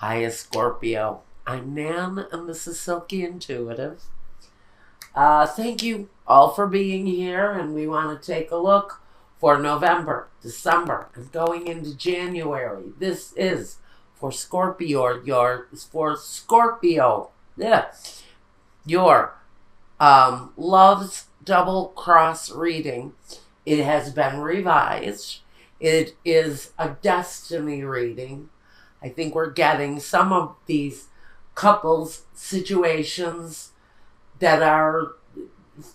Hiya, Scorpio. I'm Nan, and this is Silky Intuitive. Thank you all for being here, and we want to take a look for November, December, and going into January. This is for Scorpio, yeah, your Love's Double Cross reading. It has been revised. It is a destiny reading. I think we're getting some of these couples situations that are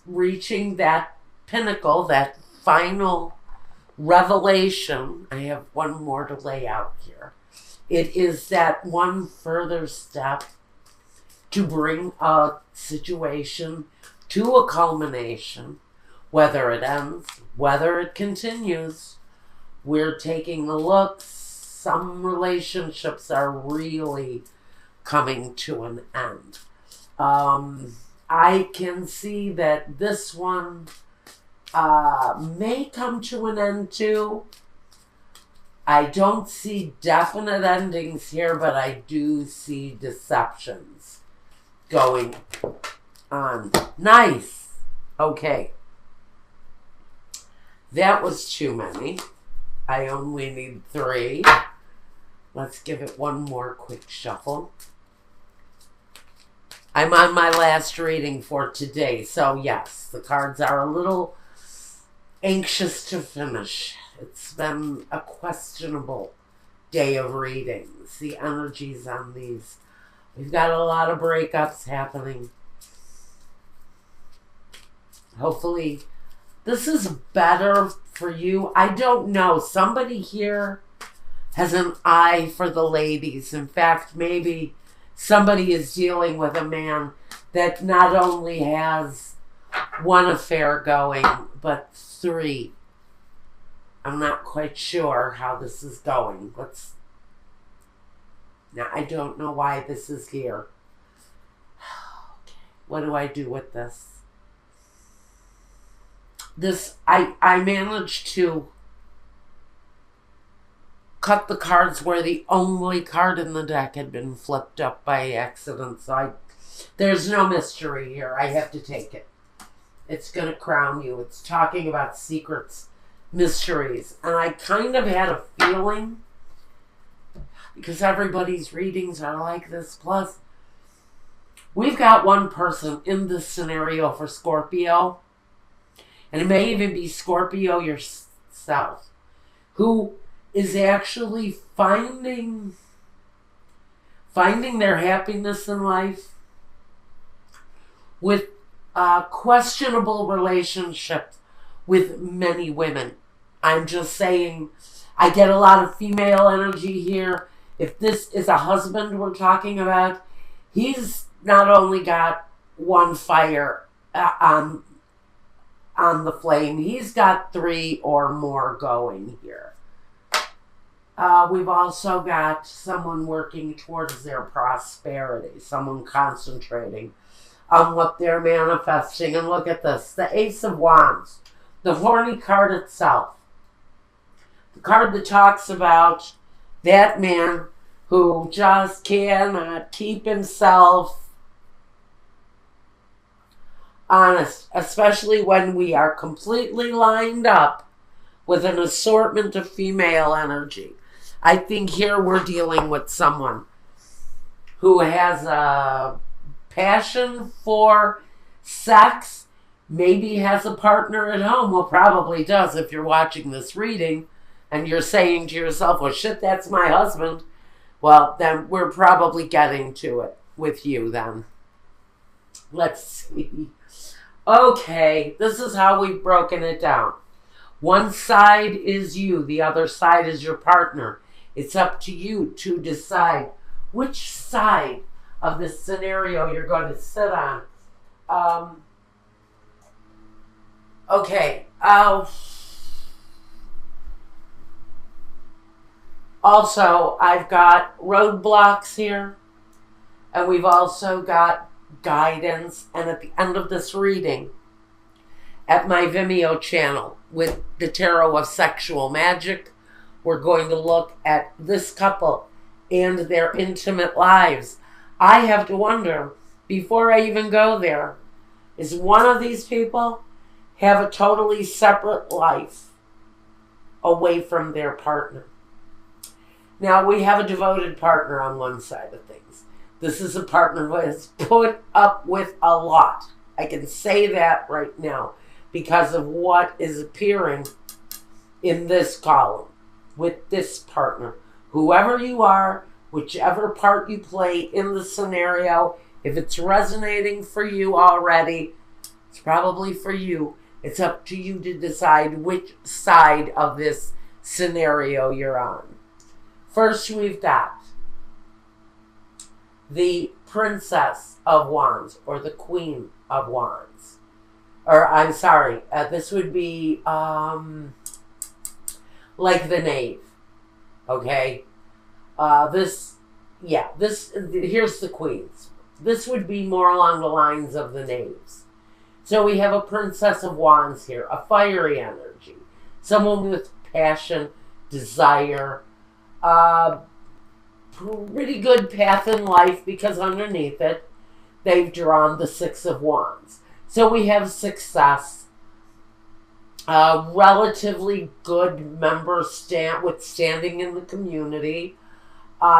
reaching that pinnacle, that final revelation. I have one more to lay out here. It is that one further step to bring a situation to a culmination, whether it ends, whether it continues. We're taking a look. Some relationships are really coming to an end. I can see that this one may come to an end too. I don't see definite endings here, but I do see deceptions going on. Nice. Okay. That was too many. I only need 3. Let's give it one more quick shuffle. I'm on my last reading for today, so yes, the cards are a little anxious to finish. It's been a questionable day of readings. The energies on these. We've got a lot of breakups happening. Hopefully, this is better for you. I don't know. Somebody here has an eye for the ladies. In fact, maybe somebody is dealing with a man that not only has one affair going, but 3. I'm not quite sure how this is going. Now, I don't know why this is here. Okay. What do I do with this? I managed to cut the cards where the only card in the deck had been flipped up by accident. So there's no mystery here. I have to take it. It's going to crown you. It's talking about secrets, mysteries. And I kind of had a feeling, because everybody's readings are like this. Plus, we've got one person in this scenario for Scorpio, and it may even be Scorpio yourself, who is actually finding their happiness in life with questionable relationships with many women. I'm just saying, I get a lot of female energy here. If this is a husband we're talking about, he's not only got one fire on the flame, he's got 3 or more going here. We've also got someone working towards their prosperity, someone concentrating on what they're manifesting. And look at this, the Ace of Wands, the horny card itself. The card that talks about that man who just cannot keep himself honest, especially when we are completely lined up with an assortment of female energy. I think here we're dealing with someone who has a passion for sex, maybe has a partner at home. Well, probably does if you're watching this reading and you're saying to yourself, well, shit, that's my husband. Well, then we're probably getting to it with you then. Let's see. Okay, this is how we've broken it down. One side is you, the other side is your partner. It's up to you to decide which side of this scenario you're going to sit on. Okay. Also, I've got roadblocks here, and we've also got guidance. And at the end of this reading, at my Vimeo channel with the Tarot of Sexual Magic, we're going to look at this couple and their intimate lives. I have to wonder, before I even go there, is one of these people have a totally separate life away from their partner? Now, we have a devoted partner on one side of things. This is a partner who has put up with a lot. I can say that right now because of what is appearing in this column with this partner. Whoever you are, whichever part you play in the scenario, if it's resonating for you already, it's probably for you. It's up to you to decide which side of this scenario you're on. First, we've got the Princess of Wands, or the Queen of Wands. Or, I'm sorry, this would be like the Knave. Okay? Here's the Queens. This would be more along the lines of the Knaves. So we have a Princess of Wands here, a fiery energy. Someone with passion, desire, pretty good path in life, because underneath it, they've drawn the Six of Wands. So we have success, relatively good member standing in the community,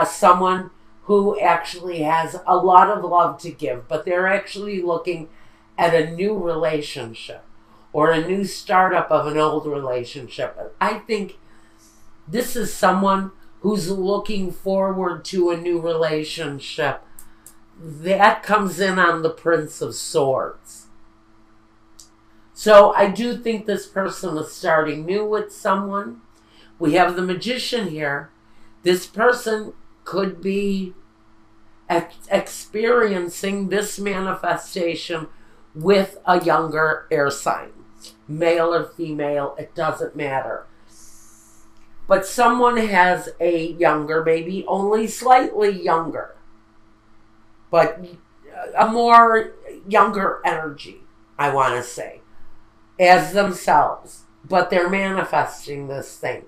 someone who actually has a lot of love to give, but they're actually looking at a new relationship or a new startup of an old relationship. I think this is someone who's looking forward to a new relationship. That comes in on the Prince of Swords. So I do think this person is starting new with someone. We have the Magician here. This person could be experiencing this manifestation with a younger air sign. Male or female, it doesn't matter. But someone has a younger, maybe only slightly younger, but a more younger energy, I want to say, as themselves. But they're manifesting this thing.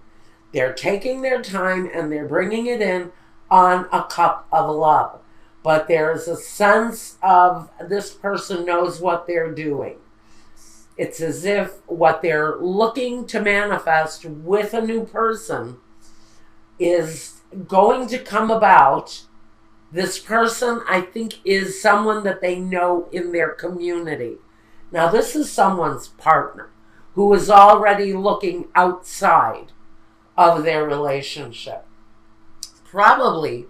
They're taking their time and they're bringing it in on a cup of love. But there's a sense of this person knows what they're doing. It's as if what they're looking to manifest with a new person is going to come about. This person, I think, is someone that they know in their community. Now, this is someone's partner who is already looking outside of their relationship. Probably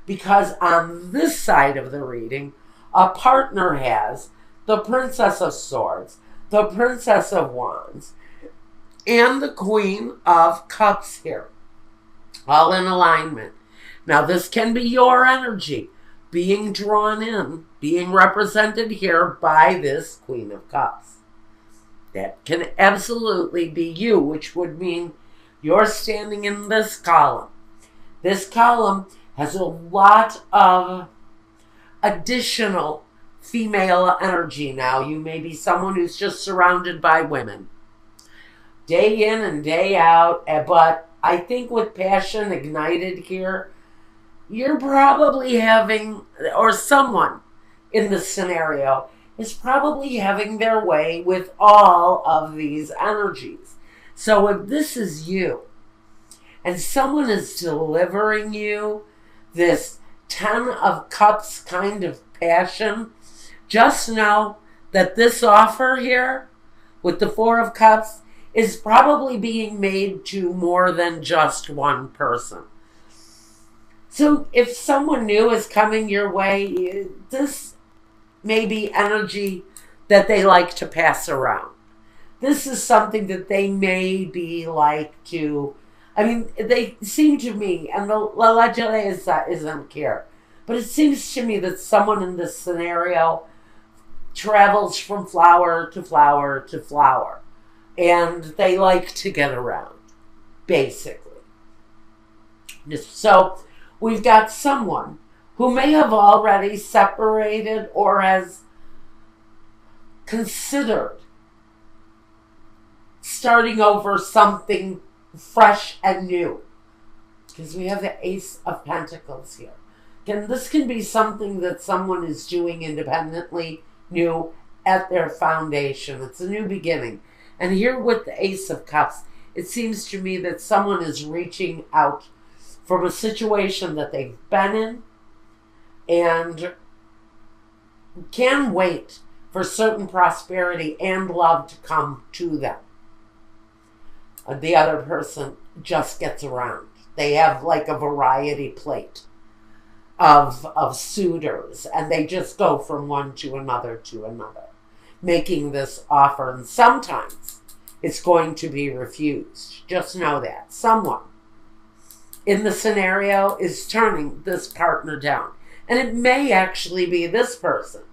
because on this side of the reading, a partner has the Princess of Swords, the Princess of Wands, and the Queen of Cups here, all in alignment. Now, this can be your energy being drawn in, being represented here by this Queen of Cups. That can absolutely be you, which would mean you're standing in this column. This column has a lot of additional female energy now. You may be someone who's just surrounded by women, day in and day out, but I think with passion ignited here, you're probably having, or someone in this scenario is probably having their way with all of these energies. So if this is you, and someone is delivering you this 10 of Cups kind of passion, just know that this offer here with the Four of Cups is probably being made to more than just one person. So if someone new is coming your way, this may be energy that they like to pass around. This is something that they may be like to, I mean, they seem to me, and the legend isn't here, but it seems to me that someone in this scenario travels from flower to flower to flower, and they like to get around, basically. So we've got someone who may have already separated or has considered starting over something fresh and new. because we have the Ace of Pentacles here. And this can be something that someone is doing independently, new, at their foundation. It's a new beginning. And here with the Ace of Cups, it seems to me that someone is reaching out from a situation that they've been in and can wait for certain prosperity and love to come to them. The other person just gets around. They have like a variety plate of suitors, and they just go from one to another, making this offer. And sometimes it's going to be refused. Just know that. Someone in the scenario is turning this partner down. And it may actually be this person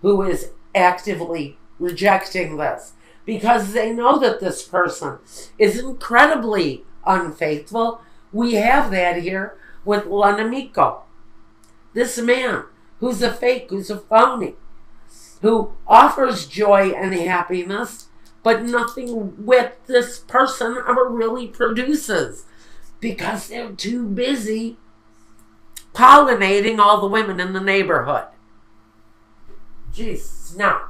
who is actively rejecting this, because they know that this person is incredibly unfaithful. We have that here with L'Amico. This man who's a fake, who's a phony, who offers joy and happiness, but nothing with this person ever really produces, because they're too busy pollinating all the women in the neighborhood. Jeez, no.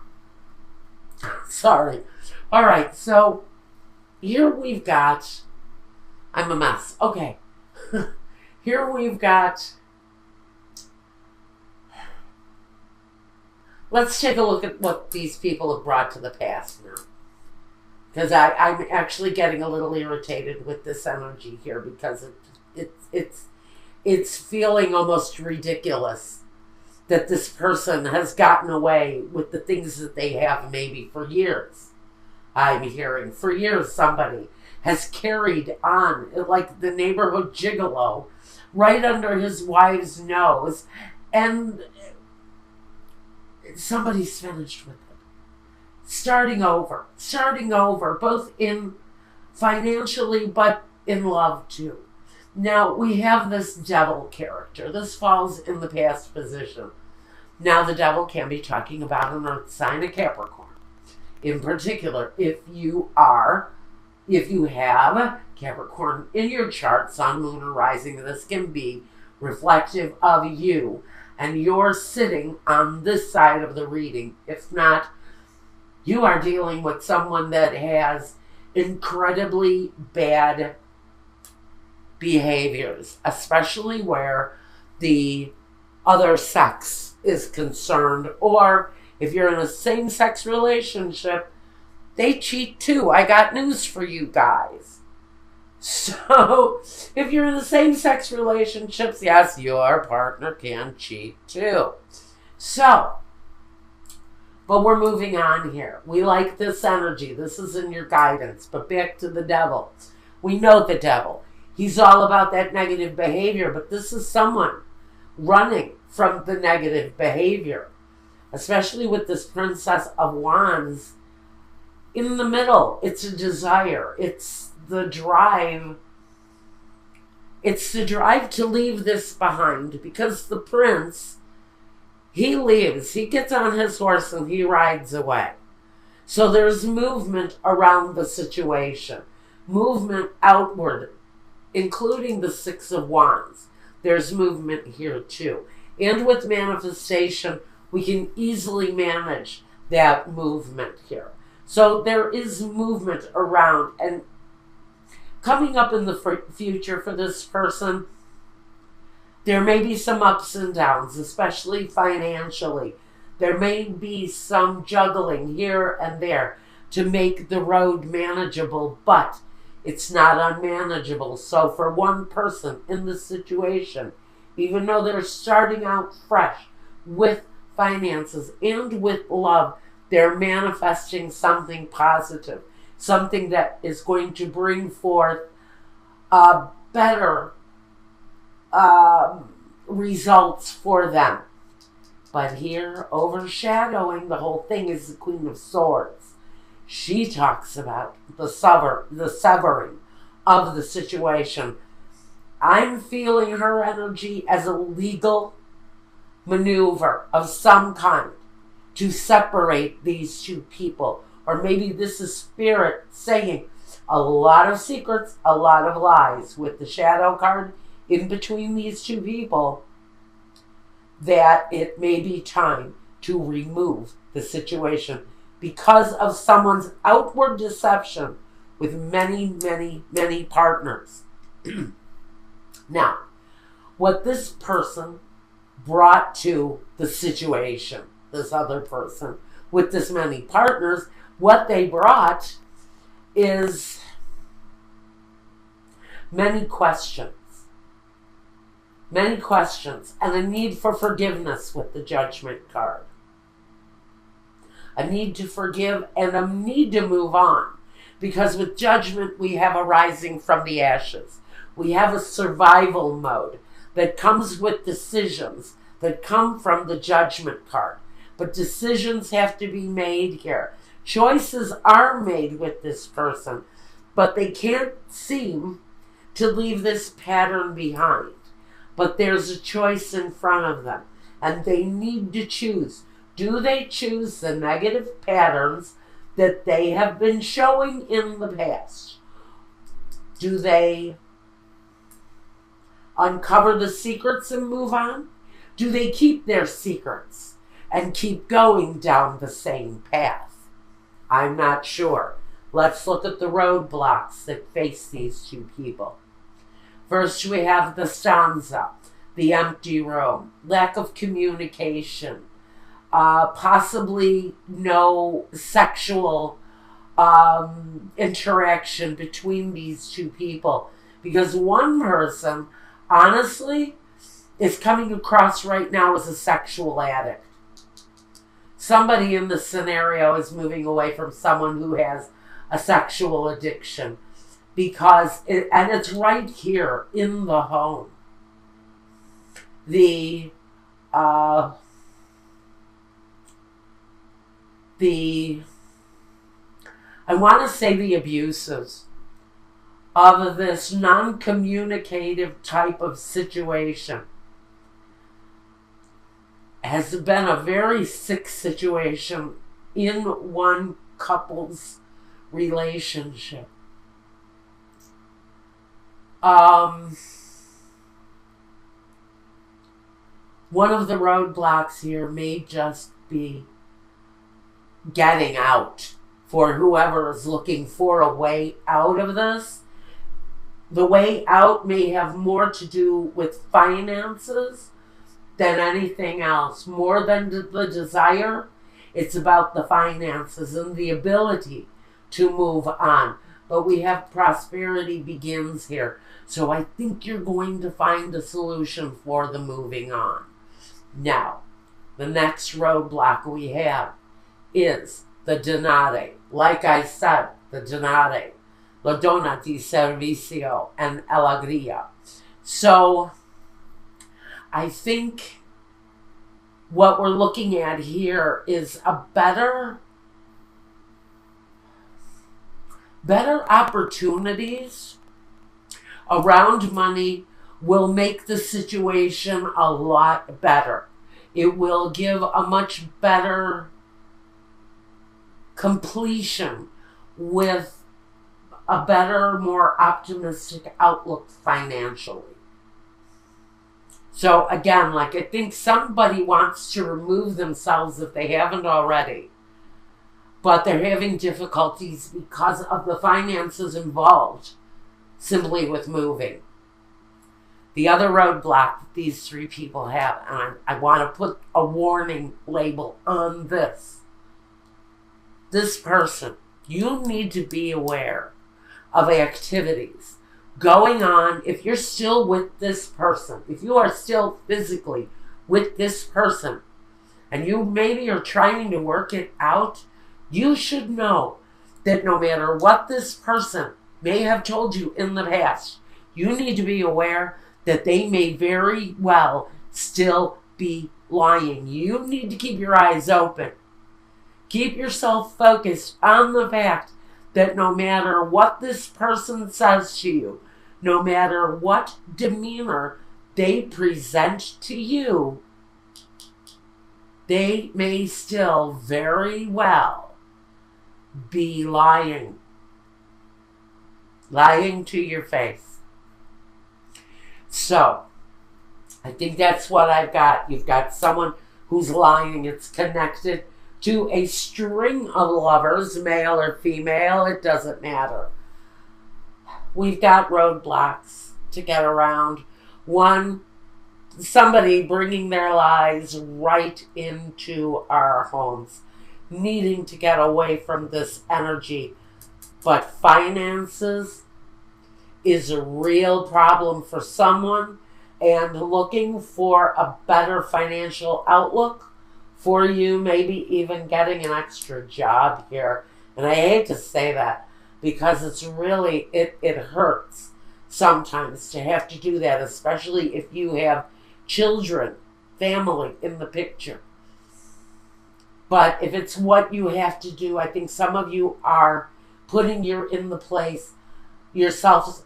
Sorry. All right, so here we've got, I'm a mess. Okay. Here we've got, let's take a look at what these people have brought to the past now. Because I'm actually getting a little irritated with this energy here, because it's feeling almost ridiculous that this person has gotten away with the things that they have maybe for years. I'm hearing for years somebody has carried on like the neighborhood gigolo right under his wife's nose, and somebody's finished with it. Starting over, both in financially, but in love too. Now, we have this devil character. This falls in the past position. Now, the devil can be talking about an earth sign, a Capricorn. In particular, if you have Capricorn in your chart, sun, moon, or rising, this can be reflective of you, and you're sitting on this side of the reading. If not, you are dealing with someone that has incredibly bad behaviors, especially where the other sex is concerned, or if you're in a same-sex relationship, they cheat too. I got news for you guys. So, if you're in the same-sex relationships, yes, your partner can cheat too. So, but we're moving on here. We like this energy. This is in your guidance. But back to the devil. We know the devil. He's all about that negative behavior, but this is someone running from the negative behavior, especially with this Princess of Wands in the middle. It's a desire. It's the drive. It's the drive to leave this behind, because the prince, he leaves. He gets on his horse and he rides away. So there's movement around the situation, movement outward, including the Six of Wands. There's movement here too. And with manifestation, we can easily manage that movement here. So there is movement around, and coming up in the future for this person, there may be some ups and downs, especially financially. There may be some juggling here and there to make the road manageable, but it's not unmanageable. So for one person in this situation, even though they're starting out fresh with finances and with love, they're manifesting something positive, something that is going to bring forth better results for them. But here, overshadowing the whole thing, is the Queen of Swords. She talks about the severing of the situation. I'm feeling her energy as a legal maneuver of some kind to separate these two people. Or maybe this is spirit saying, A lot of secrets, a lot of lies. With the shadow card in between these two people, that it may be time to remove the situation because of someone's outward deception with many, many, many partners. Now, what this person brought to the situation, this other person with this many partners, what they brought is many questions. Many questions and a need for forgiveness with the Judgment card. A need to forgive and a need to move on. Because with Judgment, we have a rising from the ashes. We have a survival mode that comes with decisions that come from the Judgment card. But decisions have to be made here. Choices are made with this person, but they can't seem to leave this pattern behind. But there's a choice in front of them, and they need to choose. Do they choose the negative patterns that they have been showing in the past? Do they uncover the secrets and move on? Do they keep their secrets and keep going down the same path? I'm not sure. Let's look at the roadblocks that face these two people. First, we have the stanza, the empty room, lack of communication, possibly no sexual interaction between these two people. Because one person, honestly, is coming across right now as a sexual addict. Somebody in the scenario is moving away from someone who has a sexual addiction. Because, and it's right here in the home. I want to say the abuses of this non-communicative type of situation has been a very sick situation in one couple's relationship. One of the roadblocks here may just be getting out for whoever is looking for a way out of this. The way out may have more to do with finances than anything else. More than the desire, it's about the finances and the ability to move on. But we have prosperity begins here. So I think you're going to find a solution for the moving on. Now, the next roadblock we have is the Donate. Like I said, the Donate. La donna di servizio and alegria. So, I think what we're looking at here is a better opportunities around money will make the situation a lot better. It will give a much better completion with a better, more optimistic outlook financially. So again, like I think somebody wants to remove themselves if they haven't already, but they're having difficulties because of the finances involved simply with moving. The other roadblock that these three people have, and I want to put a warning label on this. This person, you need to be aware of activities going on. If you're still with this person, if you are still physically with this person, and you maybe are trying to work it out, you should know that no matter what this person may have told you in the past, you need to be aware that they may very well still be lying. You need to keep your eyes open. Keep yourself focused on the fact that no matter what this person says to you, no matter what demeanor they present to you, they may still very well be lying. lying to your face. So, I think that's what I've got. You've got someone who's lying. It's connected to a string of lovers, male or female. It doesn't matter. We've got roadblocks to get around. One, somebody bringing their lies right into our homes, needing to get away from this energy. But finances is a real problem for someone, and looking for a better financial outlook for you, maybe even getting an extra job here. And I hate to say that because it's really, it hurts sometimes to have to do that, especially if you have children, family in the picture. But if it's what you have to do, I think some of you are putting yourselves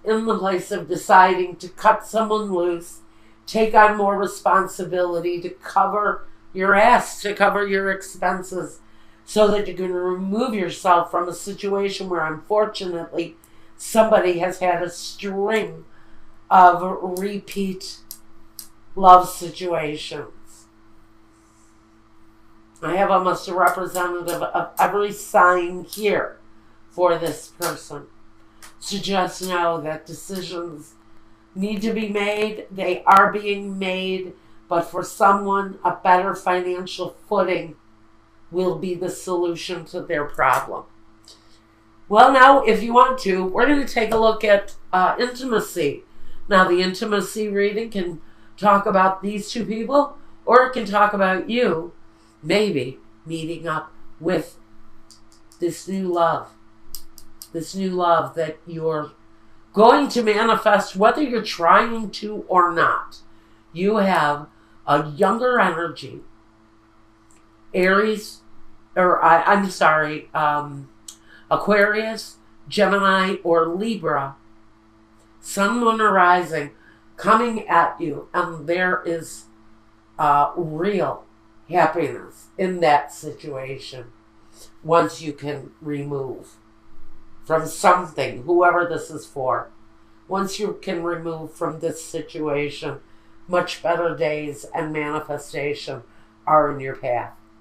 in the place of deciding to cut someone loose, take on more responsibility to cover your ass, to cover your expenses, so that you can remove yourself from a situation where, unfortunately, somebody has had a string of repeat love situations. I have almost a representative of every sign here for this person. So just know that decisions need to be made. They are being made. But for someone, a better financial footing will be the solution to their problem. Well, now, if you want to, we're going to take a look at intimacy. Now, the intimacy reading can talk about these two people, or it can talk about you maybe meeting up with this new love that you're going to manifest, whether you're trying to or not. You have a younger energy, Aries, or Aquarius, Gemini, or Libra, Sun, Moon, or Rising coming at you, and there is real happiness in that situation once you can remove from something, whoever this is for. Once you can remove from this situation, much better days and manifestation are in your path.